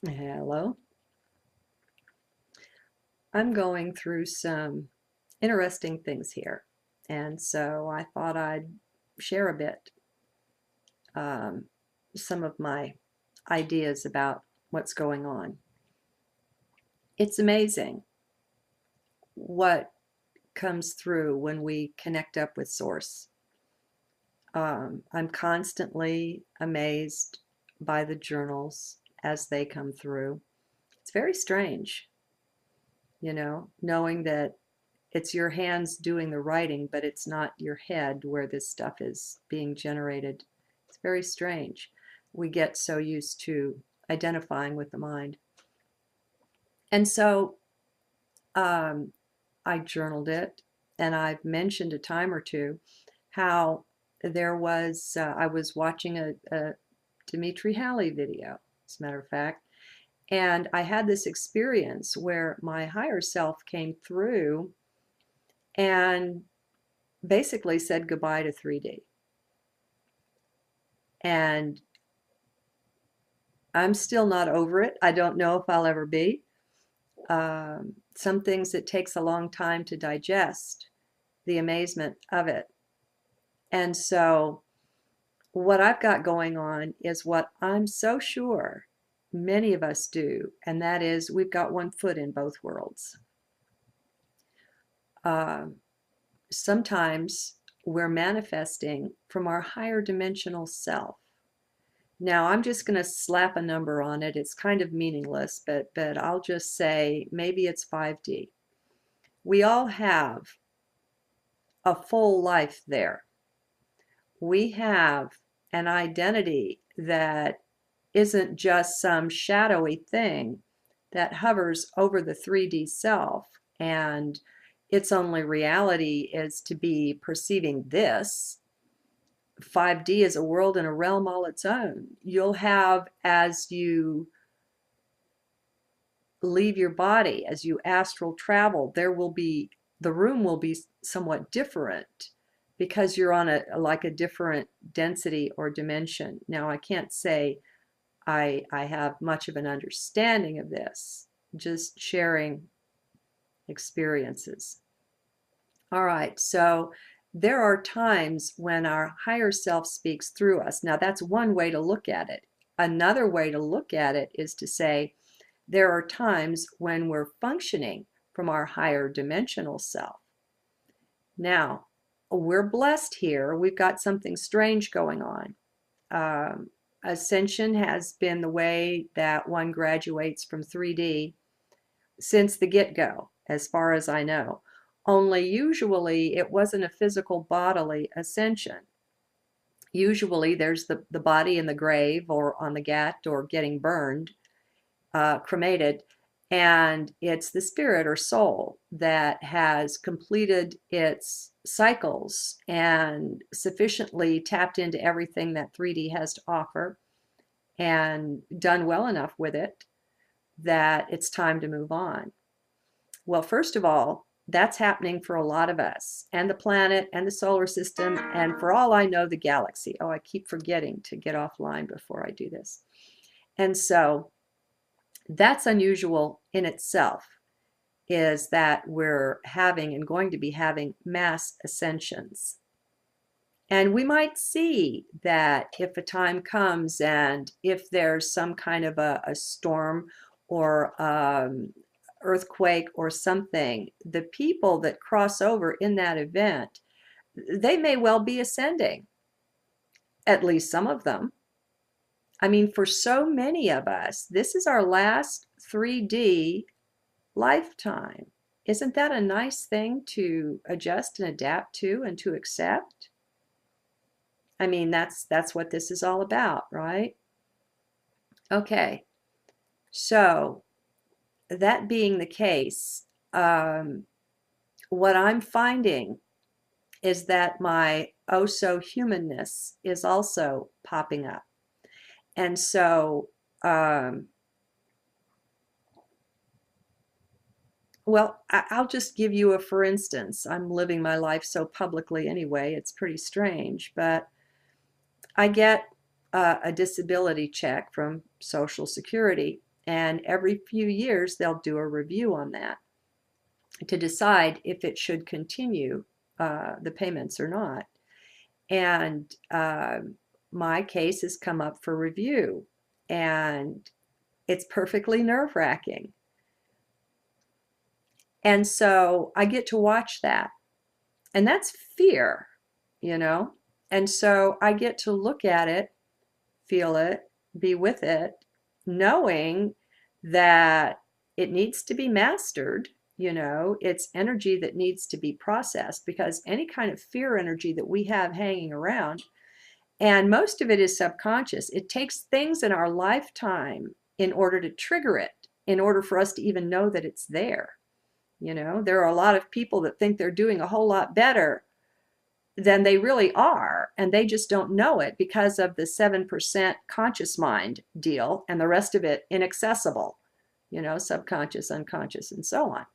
Hello. I'm going through some interesting things here, and so I thought I'd share a bit, um, some of my ideas about what's going on. It's amazing what comes through when we connect up with Source. I'm constantly amazed by the journals as they come through. It's very strange, knowing that it's your hands doing the writing, but it's not your head where this stuff is being generated. It's very strange. We get so used to identifying with the mind. And so um, I journaled it, and I've mentioned a time or two how I was watching a Dimitri Halley video, as a matter of fact, and I had this experience where my higher self came through and basically said goodbye to 3D. And I'm still not over it. I don't know if I'll ever be. Some things it takes a long time to digest the amazement of it. And so, what I've got going on is what I'm so sure many of us do, and that is we've got one foot in both worlds. Um, Sometimes we're manifesting from our higher dimensional self. Now, I'm just going to slap a number on it. It's kind of meaningless, but I'll just say maybe it's 5D. We all have a full life there. We have an identity that isn't just some shadowy thing that hovers over the 3D self, and its only reality is to be perceiving this. 5D is a world and a realm all its own. You'll have, as you leave your body, as you astral travel, the room will be somewhat different because you're on a different density or dimension. Now, I can't say I have much of an understanding of this, just sharing experiences. All right, so there are times when our higher self speaks through us. Now, that's one way to look at it. Another way to look at it is to say there are times when we're functioning from our higher dimensional self. Now, we're blessed here. We've got something strange going on. Ascension has been the way that one graduates from 3D since the get-go, as far as I know. Only usually it wasn't a physical bodily ascension. Usually there's the body in the grave or on the ghat or getting burned, cremated, and it's the spirit or soul that has completed its cycles and sufficiently tapped into everything that 3D has to offer and done well enough with it that it's time to move on. Well, first of all, that's happening for a lot of us, and the planet and the solar system, and for all I know, the galaxy. Oh, I keep forgetting to get offline before I do this. And so that's unusual in itself, is that we're having and going to be having mass ascensions. And we might see that if a time comes and if there's some kind of a storm or earthquake or something, the people that cross over in that event, they may well be ascending, at least some of them. I mean, for so many of us, this is our last 3D lifetime. Isn't that a nice thing to adjust and adapt to and to accept? I mean, that's what this is all about, right? Okay, so that being the case, what I'm finding is that my oh so humanness is also popping up. And so, well, I'll just give you a for instance. I'm living my life so publicly anyway, it's pretty strange, but I get a disability check from Social Security, And every few years, they'll do a review on that to decide if it should continue the payments or not. And my case has come up for review, and it's perfectly nerve-wracking. And so I get to watch that. And that's fear, you know? And so I get to look at it, feel it, be with it, knowing that it needs to be mastered. You know, it's energy that needs to be processed, because any kind of fear energy that we have hanging around, and most of it is subconscious, it takes things in our lifetime in order to trigger it, in order for us to even know that it's there. You know, there are a lot of people that think they're doing a whole lot better than they really are, and they just don't know it because of the 7% conscious mind deal, and the rest of it inaccessible, you know, subconscious, unconscious, and so on.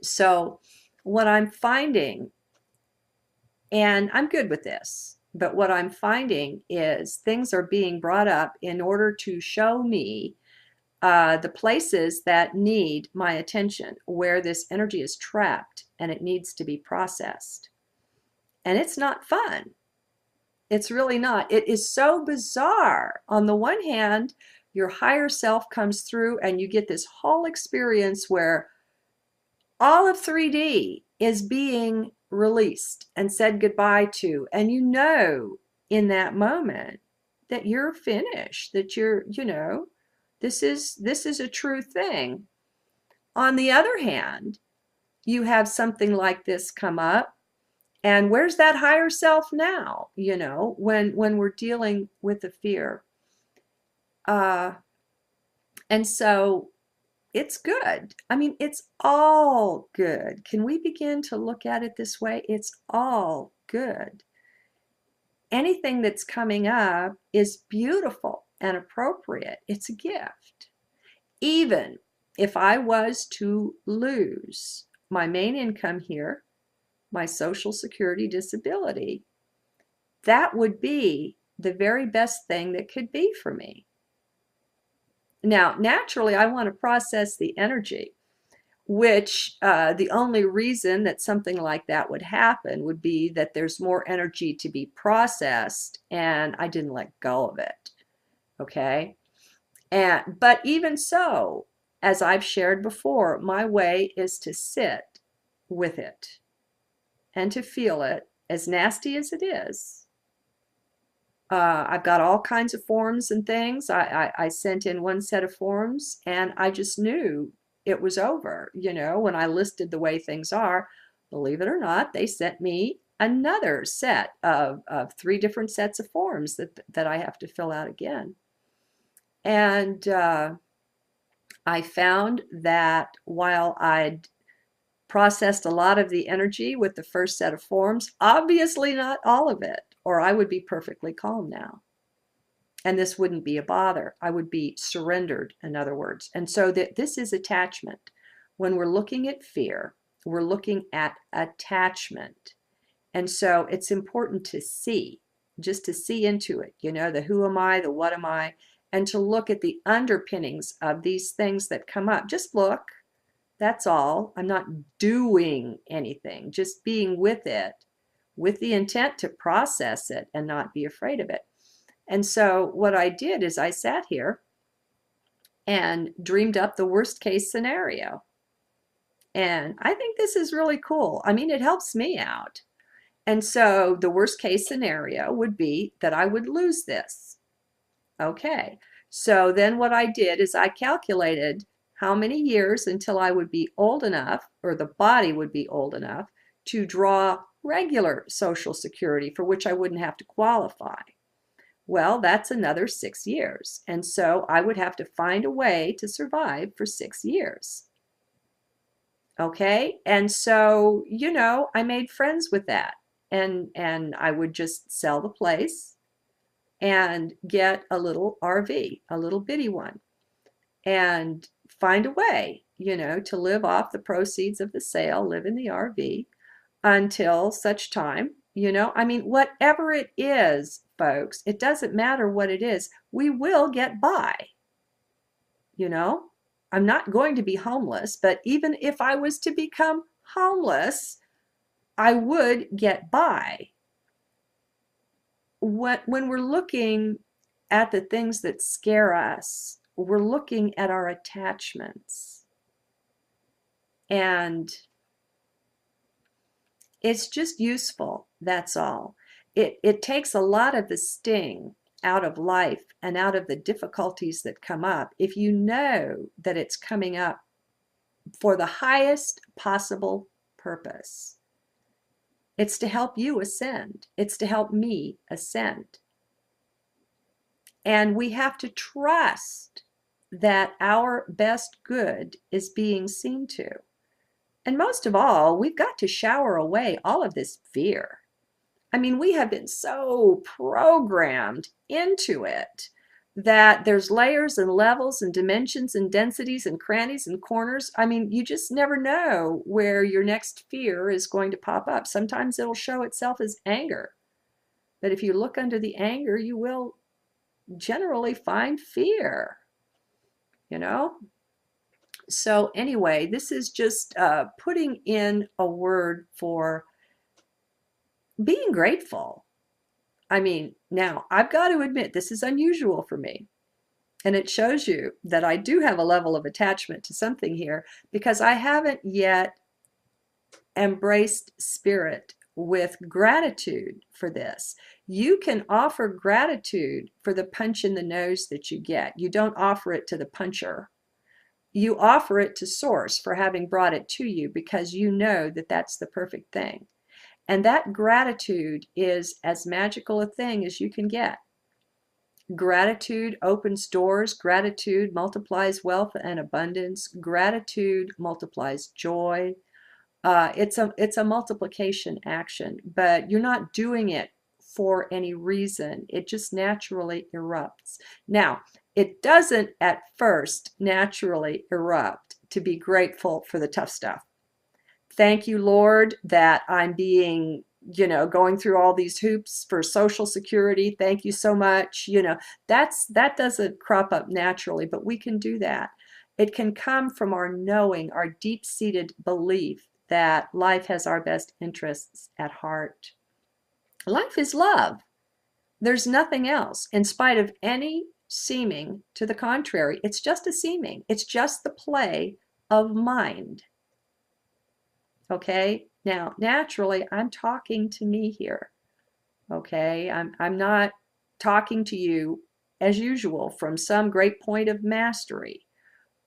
So what I'm finding, and I'm good with this, but what I'm finding is things are being brought up in order to show me the places that need my attention, where this energy is trapped and it needs to be processed. And it's not fun. It's really not. It is so bizarre. On the one hand, your higher self comes through and you get this whole experience where all of 3D is being released and said goodbye to. And you know in that moment that you're finished, that you're, you know, this is a true thing. On the other hand, you have something like this come up, and where's that higher self now, you know, when we're dealing with the fear? And so it's good. I mean, it's all good. Can we begin to look at it this way? It's all good. Anything that's coming up is beautiful and appropriate. It's a gift. Even if I was to lose my main income here, my Social Security disability, that would be the very best thing that could be for me. Now, naturally, I want to process the energy, which the only reason that something like that would happen would be that there's more energy to be processed and I didn't let go of it. Okay? But even so, as I've shared before, my way is to sit with it and to feel it, as nasty as it is. I've got all kinds of forms and things. I sent in one set of forms and I just knew it was over. You know, when I listed the way things are, believe it or not, they sent me another set of 3 different sets of forms that I have to fill out again. And I found that while I'd processed a lot of the energy with the first set of forms, obviously not all of it, or I would be perfectly calm now. And this wouldn't be a bother. I would be surrendered, in other words. And so this is attachment. When we're looking at fear, we're looking at attachment. And so it's important to see, just to see into it, you know, the who am I, the what am I, and to look at the underpinnings of these things that come up. Just look. That's all. I'm not doing anything, just being with it, with the intent to process it and not be afraid of it. And so what I did is I sat here and dreamed up the worst case scenario. And I think this is really cool. I mean, it helps me out. And so the worst case scenario would be that I would lose this. Okay. So then what I did is I calculated how many years until I would be old enough, or the body would be old enough, to draw regular Social Security for which I wouldn't have to qualify. Well, that's another 6 years. And so I would have to find a way to survive for 6 years. Okay? And so, you know, I made friends with that. And I would just sell the place and get a little RV, a little bitty one, and find a way, you know, to live off the proceeds of the sale, live in the RV until such time, you know, I mean, whatever it is, folks, it doesn't matter what it is, we will get by. you know? I'm not going to be homeless, but even if I was to become homeless, I would get by. When we're looking at the things that scare us, we're looking at our attachments. And it's just useful, that's all. It takes a lot of the sting out of life and out of the difficulties that come up if you know that it's coming up for the highest possible purpose. It's to help you ascend. It's to help me ascend. And we have to trust that our best good is being seen to. And most of all, we've got to shower away all of this fear. I mean, we have been so programmed into it that there's layers and levels and dimensions and densities and crannies and corners. I mean, you just never know where your next fear is going to pop up. Sometimes it'll show itself as anger. But if you look under the anger, you will generally find fear, you know? So anyway, this is just putting in a word for being grateful. I mean, now I've got to admit, this is unusual for me. And it shows you that I do have a level of attachment to something here because I haven't yet embraced spirit with gratitude for this. You can offer gratitude for the punch in the nose that you get. You don't offer it to the puncher. You offer it to Source for having brought it to you because you know that that's the perfect thing. And that gratitude is as magical a thing as you can get. Gratitude opens doors. Gratitude multiplies wealth and abundance. Gratitude multiplies joy. It's a multiplication action, but you're not doing it for any reason. It just naturally erupts. Now, it doesn't at first naturally erupt to be grateful for the tough stuff. Thank you, Lord, that I'm being, going through all these hoops for Social Security. Thank you so much. That doesn't crop up naturally, but we can do that. It can come from our knowing, our deep-seated belief that life has our best interests at heart. Life is love. There's nothing else, in spite of any seeming to the contrary. It's just a seeming. It's just the play of mind. Okay? Now, naturally, I'm talking to me here. Okay? I'm not talking to you as usual from some great point of mastery.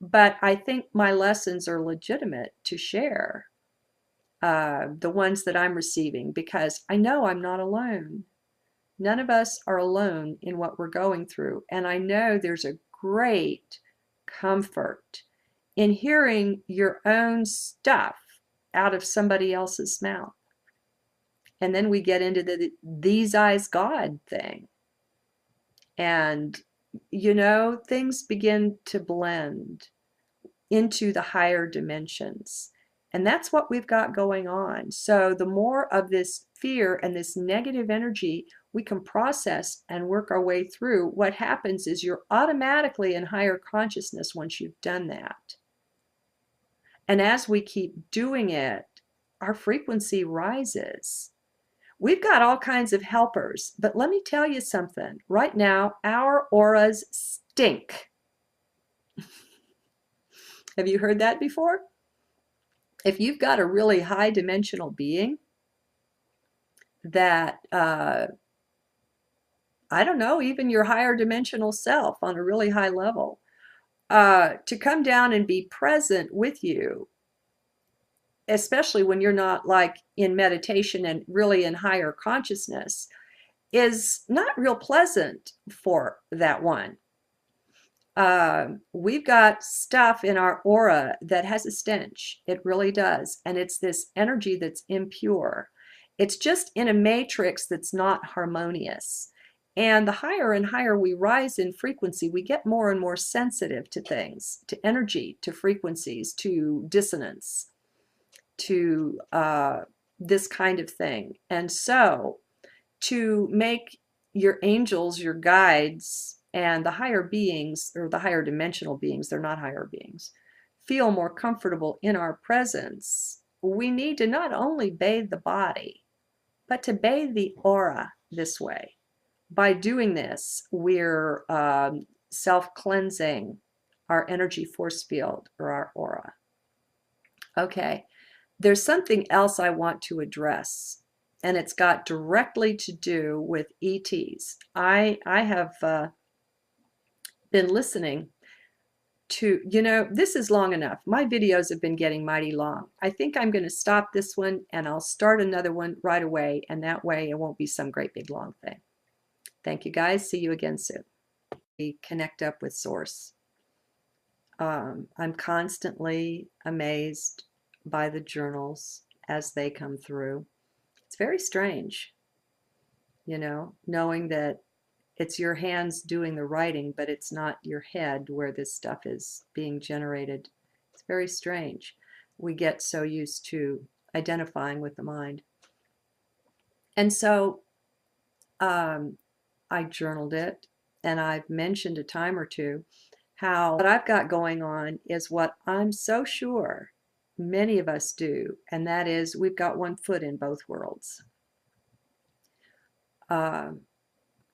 But I think my lessons are legitimate to share, the ones that I'm receiving, because I know I'm not alone. None of us are alone in what we're going through. And I know there's a great comfort in hearing your own stuff out of somebody else's mouth. And then we get into the these eyes God thing. And, things begin to blend into the higher dimensions. And that's what we've got going on. So the more of this fear and this negative energy we can process and work our way through, what happens is you're automatically in higher consciousness once you've done that. And as we keep doing it, our frequency rises. We've got all kinds of helpers, but let me tell you something. Right now, our auras stink. Have you heard that before? If you've got a really high dimensional being that, I don't know, even your higher dimensional self on a really high level, to come down and be present with you, especially when you're not like in meditation and really in higher consciousness, is not real pleasant for that one. We've got stuff in our aura that has a stench. It really does. And it's this energy that's impure. It's just in a matrix that's not harmonious. And the higher and higher we rise in frequency, we get more and more sensitive to things, to energy, to frequencies, to dissonance, to this kind of thing. And so to make your angels, your guides, and the higher beings, or the higher dimensional beings, they're not higher beings, feel more comfortable in our presence, we need to not only bathe the body, but to bathe the aura this way. By doing this, we're self-cleansing our energy force field, or our aura. Okay, there's something else I want to address, and it's got directly to do with ETs. I have been listening to, this is long enough. My videos have been getting mighty long. I think I'm going to stop this one and I'll start another one right away, and that way it won't be some great big long thing. Thank you guys. See you again soon. We connect up with Source. I'm constantly amazed by the journals as they come through. It's very strange, knowing that it's your hands doing the writing, but it's not your head where this stuff is being generated. It's very strange. We get so used to identifying with the mind. And so I journaled it, and I've mentioned a time or two how what I've got going on is what I'm so sure many of us do, and that is we've got one foot in both worlds.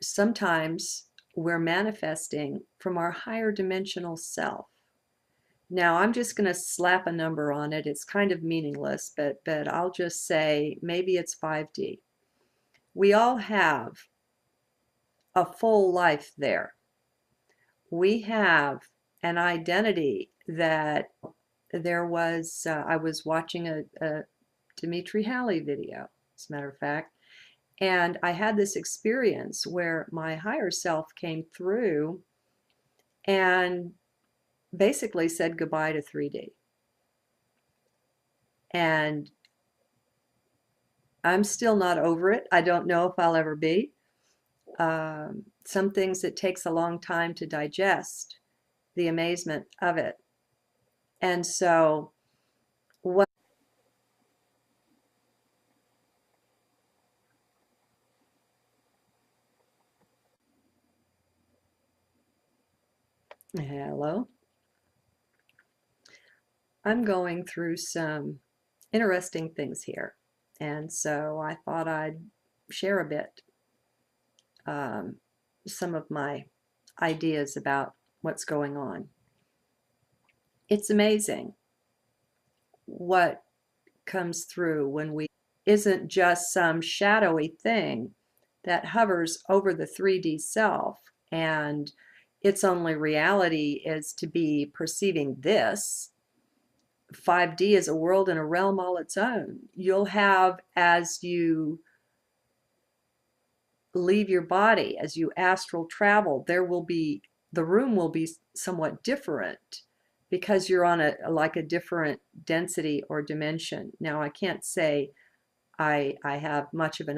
Sometimes we're manifesting from our higher dimensional self. Now, I'm just going to slap a number on it. It's kind of meaningless, but I'll just say maybe it's 5D. We all have a full life there. We have an identity that there was, I was watching a Dimitri Halley video, as a matter of fact, and I had this experience where my higher self came through and basically said goodbye to 3D. And I'm still not over it. I don't know if I'll ever be. Some things it takes a long time to digest, the amazement of it. And so what hello, I'm going through some interesting things here, and so I thought I'd share a bit, some of my ideas about what's going on. It's amazing what comes through when we isn't just some shadowy thing that hovers over the 3D self, and its only reality is to be perceiving this. 5D is a world and a realm all its own. You'll have, as you leave your body, as you astral travel, the room will be somewhat different because you're on like a different density or dimension. Now, I can't say I have much of an